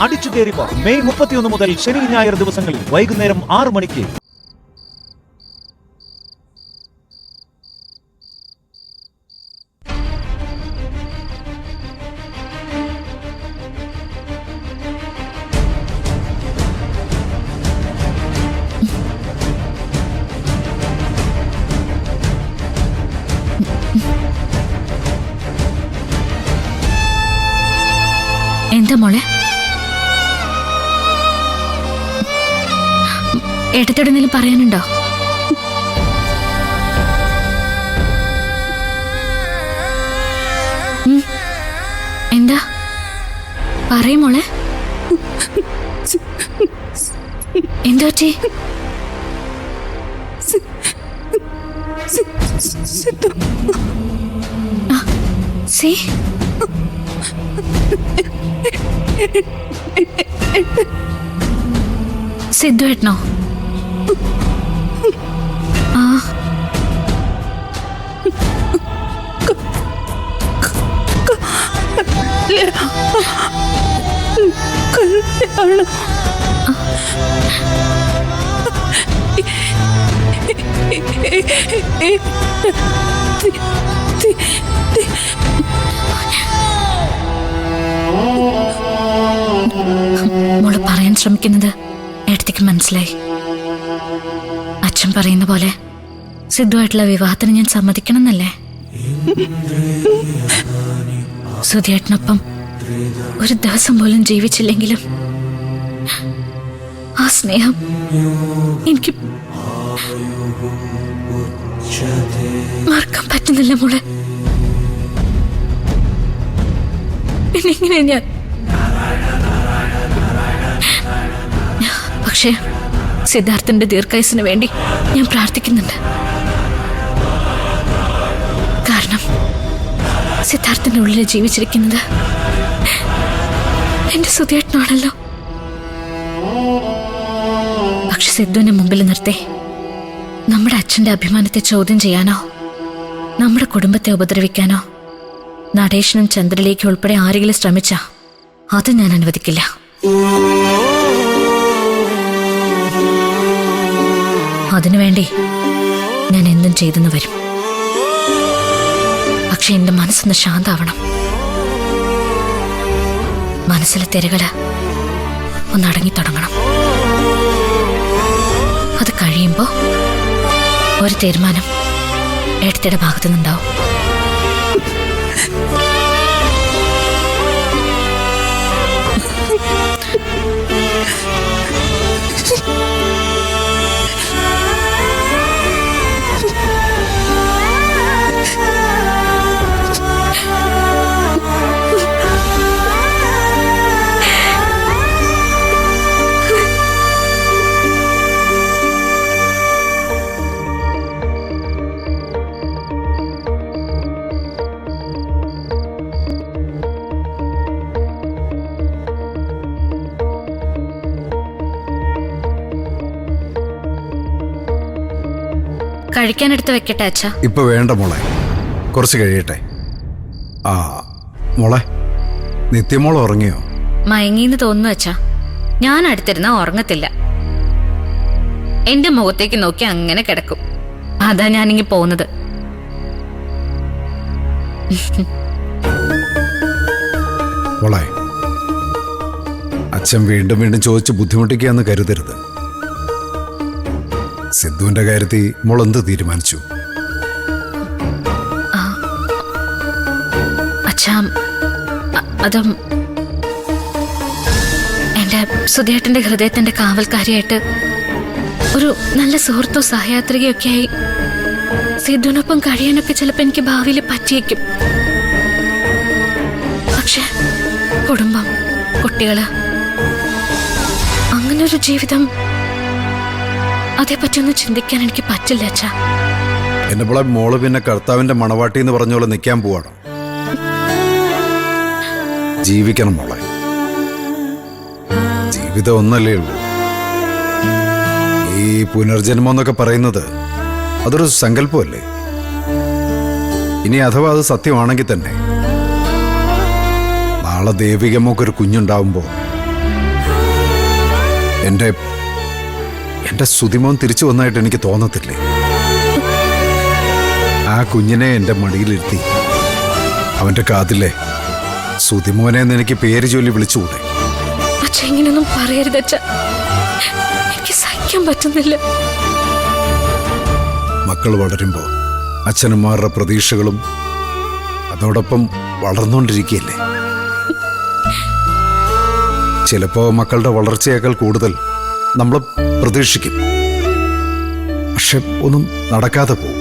അടിച്ചു കയറിപ്പോ മെയ് 31 മുതൽ ശനി ഞായർ ദിവസങ്ങളിൽ വൈകുന്നേരം 6 മണിക്ക്. എന്താ മോളെ? ഏട്ടത്തോട് എന്തെങ്കിലും പറയാനുണ്ടോ? എന്താ പറയും മോളെ? എന്താ പറ്റി? സിദ്ധു ഏട്ടനോ? ആ മോള് പറയാൻ ശ്രമിക്കുന്നത് ഏട്ടത്തിക്ക് മനസ്സിലായി. അച്ഛൻ പറയുന്ന പോലെ സിദ്ധുവായിട്ടുള്ള വിവാഹത്തിന് ഞാൻ സമ്മതിക്കണം എന്നല്ലേ? സുധിയേട്ടനൊപ്പം ഒരു ദിവസം പോലും ജീവിച്ചില്ലെങ്കിലും ആ സ്നേഹം എനിക്ക് മറക്കാൻ പറ്റുന്നില്ല മോളെ. പിന്നെ എങ്ങനെയാ ഞാൻ? പക്ഷേ സിദ്ധാർത്ഥന്റെ ദീർഘായുസിന് വേണ്ടി ഞാൻ പ്രാർത്ഥിക്കുന്നുണ്ട്. കാരണം സിദ്ധാർത്ഥന്റെ ഉള്ളിൽ ജീവിച്ചിരിക്കുന്നത് എന്റെ സുധിയേട്ടനാണല്ലോ. പക്ഷെ സിദ്ധുവിന്റെ മുമ്പിൽ നിർത്തി നമ്മുടെ അച്ഛന്റെ അഭിമാനത്തെ ചോദ്യം ചെയ്യാനോ നമ്മുടെ കുടുംബത്തെ ഉപദ്രവിക്കാനോ നടേശനും ചന്ദ്രലേഖയും ഉൾപ്പെടെ ആരെങ്കിലും ശ്രമിച്ചാ അത് ഞാൻ അനുവദിക്കില്ല. അതിനുവേണ്ടി ഞാൻ എന്തും ചെയ്തെന്ന് വരും. പക്ഷെ എന്റെ മനസ്സൊന്ന് ശാന്താവണം. മനസ്സിലെ തിരകള് ഒന്ന് അടങ്ങി തുടങ്ങണം. അത് കഴിയുമ്പോ ഒരു തീരുമാനം ഏട്ടത്തിയുടെ ഭാഗത്തു നിന്നുണ്ടാവും. കഴിക്കാനെടുത്ത് വെക്കട്ടെ അച്ഛാ? ഇപ്പൊ വേണ്ട മോളെ, കുറച്ച് കഴിയട്ടെ. ആ മോളെ, നിത്യമോൾ ഉറങ്ങിയോ? മയങ്ങിന്ന് തോന്നുന്നു അച്ഛാ. ഞാൻ അടുത്തിരുന്ന ഉറങ്ങത്തില്ല. എന്റെ മുഖത്തേക്ക് നോക്കി അങ്ങനെ കിടക്കും. അതാ ഞാനിങ്ങി പോകുന്നത്. മോളെ, അച്ഛൻ വീണ്ടും വീണ്ടും ചോദിച്ച് ബുദ്ധിമുട്ടിക്കുകയെന്ന് കരുതരുത്. സിദ്ധുവിന്റെ കാര്യത്തിൽ മോൾ എന്ത് തീരുമാനിച്ചു? അച്ഛാ, അതും എന്റെ സുധിയേട്ടന്റെ ഹൃദയത്തിന്റെ കാവൽക്കാരിയായിട്ട് ഒരു നല്ല സുഹൃത്തോ സഹയാത്രികയൊക്കെ ആയി സിദ്ധുവിനൊപ്പം കഴിയാനൊക്കെ ചിലപ്പോൾ എനിക്ക് ഭാവിയിൽ പറ്റിയേക്കും. പക്ഷെ കുടുംബം, കുട്ടികള്, അങ്ങനൊരു ജീവിതം, അതേപ്പറ്റിയൊന്നും ചിന്തിക്കാൻ എനിക്ക് പറ്റില്ല അച്ഛാ. എന്നെ പോലെ മോള് പിന്നെ കർത്താവിന്റെ മണവാട്ടി എന്ന് പറഞ്ഞ പോലെ നിൽക്കാൻ പോവാണ്. ജീവിക്കണം മോളെ. ജീവിതം ഒന്നല്ലേ ഉള്ളൂ. ഈ പുനർജന്മം എന്നൊക്കെ പറയുന്നത് അതൊരു സങ്കല്പമല്ലേ? ഇനി അഥവാ അത് സത്യമാണെങ്കിൽ തന്നെ നാളെ ദേവികമ്മക്കൊരു കുഞ്ഞുണ്ടാവുമ്പോ എന്റെ സുതിമോൻ തിരിച്ചു വന്നായിട്ട് എനിക്ക് തോന്നത്തില്ലേ? ആ കുഞ്ഞിനെ എന്റെ മടിയിലിരുത്തി അവന്റെ കാതിലെ സുതിമോനെ എന്ന് എനിക്ക് പേര് ചൊല്ലി വിളിച്ചുകൂടെ? അച്ഛ ഇങ്ങനൊന്നും പറയരുത് അച്ഛ, എനിക്ക് സഹിക്കാൻ പറ്റുന്നില്ല. മക്കൾ വളരുമ്പോ അച്ഛനമ്മമാരുടെ പ്രതീക്ഷകളും അതോടൊപ്പം വളർന്നുകൊണ്ടിരിക്കുകയല്ലേ. ചിലപ്പോ മക്കളുടെ വളർച്ചയേക്കാൾ കൂടുതൽ നമ്മൾ പ്രതീക്ഷിക്കും, പക്ഷെ ഒന്നും നടക്കാതെ പോകും.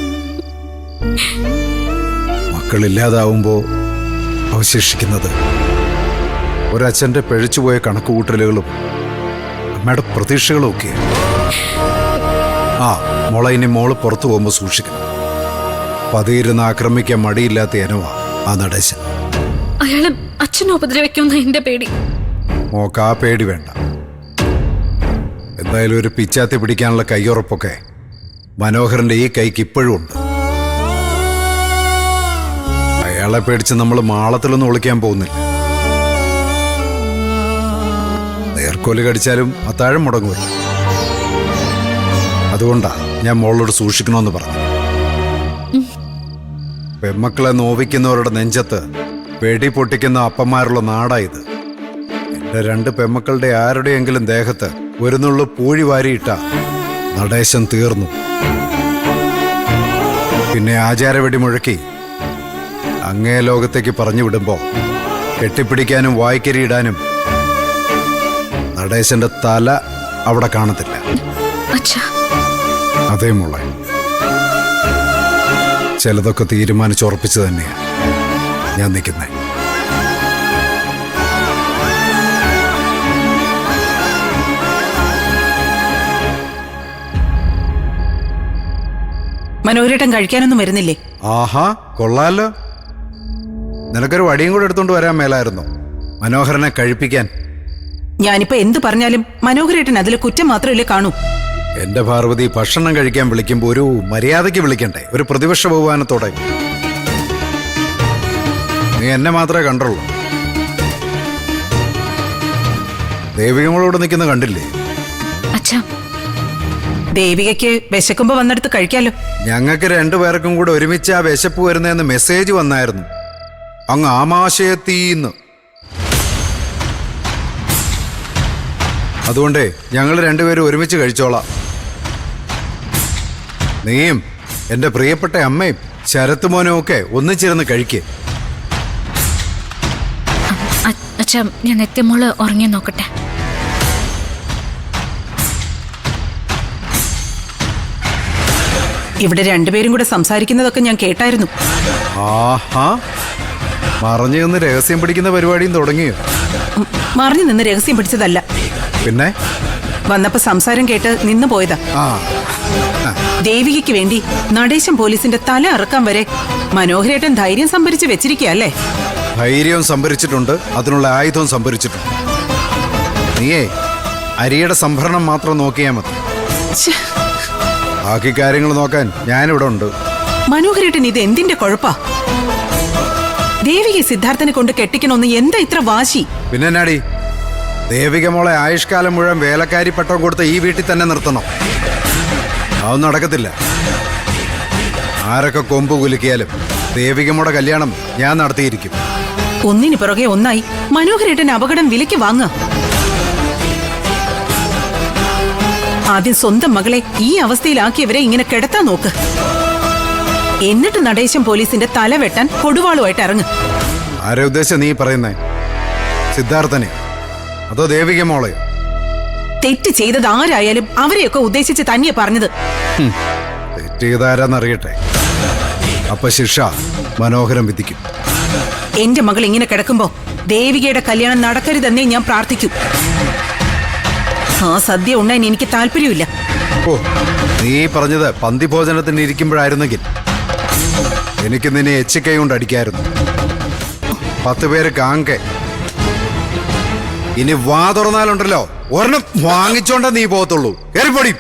മക്കളില്ലാതാവുമ്പോ അവശേഷിക്കുന്നത് ഒരച്ഛന്റെ പിഴച്ചുപോയ കണക്കുകൂട്ടലുകളും അമ്മയുടെ പ്രതീക്ഷകളും ഒക്കെയാണ്. മോളെ ഇനി മോള് പുറത്തു പോകുമ്പോൾ സൂക്ഷിക്കണം. പതിയിരുന്ന് ആക്രമിക്കാൻ മടിയില്ലാത്ത ഇനവാ ആ നടേശൻ. അയാളെ അച്ഛനെ ഉപദ്രവിക്കുന്ന എന്റെ പേടി. മോക്ക് ആ പേടി വേണ്ട. എന്തായാലും ഒരു പിച്ചാത്തി പിടിക്കാനുള്ള കയ്യുറപ്പൊക്കെ മനോഹരന്റെ ഈ കൈക്ക് ഇപ്പോഴും ഉണ്ട്. അയാളെ പേടിച്ച് നമ്മൾ മാളത്തിലൊന്നും ഒളിക്കാൻ പോകുന്നില്ല. നേർക്കോല് കടിച്ചാലും അത്താഴം മുടങ്ങുമല്ലോ. അതുകൊണ്ടാ ഞാൻ മോളോട് സൂക്ഷിക്കണമെന്ന് പറഞ്ഞു. പെമ്മക്കളെ നോവിക്കുന്നവരുടെ നെഞ്ചത്ത് വെടി പൊട്ടിക്കുന്ന അപ്പന്മാരുള്ള നാടായത്. എന്റെ 2 പെമ്മക്കളുടെ ആരുടെയെങ്കിലും ദേഹത്ത് ഒരു നുള്ളു പൂഴി വാരിയിട്ട നടേശൻ തീർന്നു. പിന്നെ ആചാരവെടി മുഴക്കി അങ്ങേ ലോകത്തേക്ക് പറഞ്ഞു വിടുമ്പോ കെട്ടിപ്പിടിക്കാനും വായ്ക്കരിയിടാനും നടേശന്റെ തല അവിടെ കാണത്തില്ല. അതേ മോളെ, ചിലതൊക്കെ തീരുമാനിച്ചുറപ്പിച്ചു തന്നെയാ ഞാൻ നിൽക്കുന്നേ. മനോഹരേട്ടൻ കഴിക്കാനൊന്നും വരുന്നില്ലേ? ആഹാ, കൊള്ളാലോ. നിനക്കൊരു വടിയും കൂടെ എടുത്തോണ്ട് വരാൻ മേലായിരുന്നോ മനോഹരനെ കഴിപ്പിക്കാൻ? ഞാനിപ്പോ എന്ത് പറഞ്ഞാലും മനോഹരേട്ടൻ അതിലെ കുറ്റം മാത്രമല്ലേ കാണൂ. എന്റെ പാർവതി, ഭക്ഷണം കഴിക്കാൻ വിളിക്കുമ്പോ ഒരു മര്യാദയ്ക്ക് വിളിക്കണ്ടേ? ഒരു പ്രതിപക്ഷ ബഹുമാനത്തോടെ. നീ എന്നെ മാത്രമേ കണ്ടുള്ളൂ. ദേവികങ്ങളോട് നിൽക്കുന്ന കണ്ടില്ലേ? ദേവികയ്ക്ക് വിശക്കുമ്പോ വന്നെടുത്ത് കഴിക്കാലോ. ഞങ്ങൾക്ക് 2 പേർക്കും കൂടെ ഒരുമിച്ച് ആ വിശപ്പ് വരുന്നതെന്ന് മെസ്സേജ് വന്നായിരുന്നു അങ്ങ് ആമാശയത്തീന്ന്. അതുകൊണ്ടേ ഞങ്ങൾ 2 പേരും ഒരുമിച്ച് കഴിച്ചോളാം. നീയും എന്റെ പ്രിയപ്പെട്ട അമ്മയും ശരത്ത് മോനും ഒക്കെ ഒന്നിച്ചിരുന്ന് കഴിക്കേ. അച്ഛാ, ഞാൻ എത്തിമോള് ഉറങ്ങി നോക്കട്ടെ. ഇവിടെ 2 പേരും കൂടെ സംസാരിക്കുന്നതൊക്കെ ഞാൻ കേട്ടായിരുന്നു. ആഹാ, മറഞ്ഞു നിന്ന് രഹസ്യം പിടിക്കുന്ന പരിപാടിയും തുടങ്ങിയോ? മറിഞ്ഞു നിന്ന് രഹസ്യം പിടിച്ചതല്ല, പിന്നെ വന്നപ്പോ സംസാരം കേട്ട് നിന്ന് പോയതാ. ദേവികയ്ക്ക് വേണ്ടി നടേശൻ പോലീസിന്റെ തല അറക്കാൻ വരെ മനോഹരേട്ടൻ ധൈര്യം സംഭരിച്ച് വെച്ചിരിക്കല്ലേ? ധൈര്യവും സംഭരിച്ചിട്ടുണ്ട്, അതിനുള്ള ആയുധവും സംഭരിച്ചിട്ടുണ്ട്. നീയേ അരിയുടെ സംഭരണം മാത്രം നോക്കിയാൽ മതി. ബാക്കി കാര്യങ്ങൾ നോക്കാൻ ഞാനിവിടെ ഉണ്ട്. മനോഹരേട്ടൻ ഇത് എന്തിന്റെ കുഴപ്പാ? ദേവിക സിദ്ധാർത്ഥനെ കൊണ്ട് കെട്ടിക്കണമെന്ന് എന്താ ഇത്ര വാശി? പിന്നെ എന്നാടി, ദേവിക മോളെ ആയുഷ്കാലം മുഴുവൻ വേലക്കാരി പട്ടം കൊടുത്ത് ഈ വീട്ടിൽ തന്നെ നിർത്തണം. അതൊന്നും നടക്കത്തില്ല. ആരൊക്കെ കൊമ്പ് കുലുക്കിയാലും ദേവികമ്മയുടെ കല്യാണം ഞാൻ നടത്തിയിരിക്കും. ഒന്നിനു പുറകെ ഒന്നായി മനോഹരേട്ടൻ അപകടം വിലയ്ക്ക് വാങ്ങുക. ആദ്യം സ്വന്തം മകളെ ഈ അവസ്ഥയിലാക്കിയവരെ ഇങ്ങനെ കിടത്താൻ നോക്ക്. എന്നിട്ട് നടേശൻ പോലീസിന്റെ തല വെട്ടാൻ കൊടുവാളുമായിട്ട് ഇറങ്ങ്. ആരെ ഉദ്ദേശം നീ പറയുന്നേ? സിദ്ധാർത്ഥനെ അതോ ദേവിക മോളെയോ? തെറ്റ് ചെയ്തത് ആരായാലും അവരെയൊക്കെ ഉദ്ദേശിച്ച് തന്നെയാ പറഞ്ഞത്. തെറ്റ് ചെയ്താരാന്നറിയട്ടെ, അപ്പൊ ശിക്ഷ മനോഹരം വിധിക്കും. എന്റെ മകൾ ഇങ്ങനെ കിടക്കുമ്പോ ദേവികയുടെ കല്യാണം നടക്കരുതെന്നേ ഞാൻ പ്രാർത്ഥിക്കൂ. ആ സദ്യ ഉണ്ണാൻ എനിക്ക് താല്പര്യമില്ല. ഓ, നീ പറഞ്ഞത് പന്തി ഭോജനത്തിന് ഇരിക്കുമ്പോഴായിരുന്നെങ്കിൽ എനിക്ക് നിന്നെ എച്ചിക്കൈ കൊണ്ട് അടിക്കായിരുന്നു. 10 പേര് കാങ്കെ. ഇനി വാ തുറന്നാലുണ്ടല്ലോ ഒരെണ്ണം വാങ്ങിച്ചോണ്ട നീ പോകത്തുള്ളൂ. കയറിപ്പൊടി.